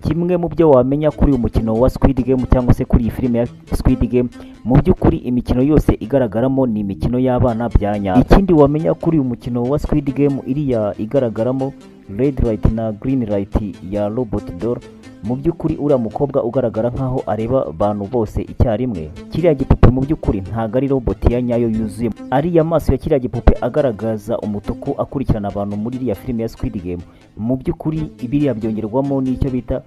kimwe mu byo wamenya kuri uyu mukino wa Squid Game cyangwa se kuri iyi filime ya Squid Game, mu by'ukuri imikino yose igaragaramo ni imikino y'abana bya nyabo. Ikindi wamenya kuri uyu mukino wa Squid Game iriya igaragaramo red light na green light ya robot doll, mu by'ukuri uriya mukobwa ugaragara nkaho areba abantu bose icyarimwe, kiriya gipupe mu by'ukuri ntago ari robot ya nyayo yuzuye. Ariya maso ya kiriya gipupe agaragaza umutuku akurikirana abantu muri iriya filime ya Squid Game, mu by'ukuri biriya byongerwamo n'icyo bita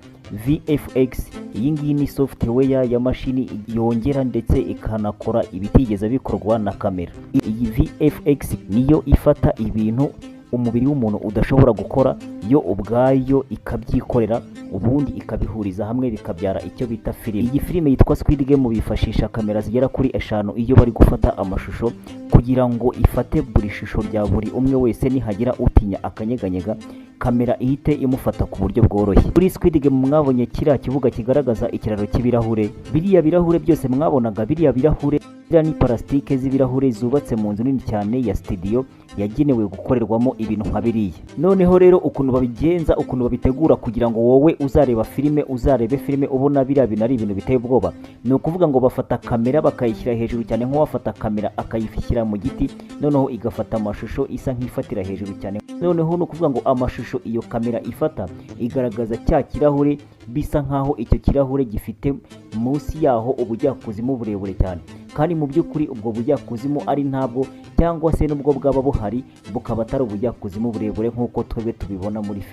VFX. Iyi ngiyi ni software ya mashini yongera ndetse ikanakora ibitigeze bikorwa na kamera. Iyi VFX niyo ifata ibintu umubiri w'umuntu udashobora gukora yo ubwayo ikabyikorera, ubundi ikabihuriza hamwe bikabyara icyo bita filime. Iyi filime yitwa Squid Game bifashisha kamera zigera kuri 5 iyo bari gufata amashusho, kugira ngo ifate buri shusho rya buri umwe wese, nihagira utinya akanyeganyega kamera ihite imufata ku buryo bworoshye. Kuri Squid Game mwabonye kiriya kibuga kigaragaza ikiraro cy'ibirahure, biriya birahure byose mwabonaga, biriya birahure ni parasitike z'ibirahure zubatse mu nzu nini cyane ya studio yagenewe gukorerwamo ibintu nka biriya. Noneho rero ukuntu babigenza, ukuntu babitegura kugira ngo wowe uzareba filime uzarebe filime ubona biriya bintu ari ibintu biteye ubwoba, ni ukuvuga ngo bafata kamera bakayishyira hejuru cyane, nk'uwafata kamera akayishyira mu giti, noneho igafata amashusho isa nk'ifatira hejuru cyane. Noneho ni ukuvuga ngo amashusho iyo kamera ifata igaragaza cya kirahure, bisa nkaho icyo kirahure gifite munsi yaho ubujyakuzimu burebure cyane, kandi mu by'ukuri ubwo bujyakuzimu ari ntabwo, cyangwa se n'ubwo bwaba buhari bukaba atari ubujyakuzimu burebure nk'uko twebwe tubibona muri filime.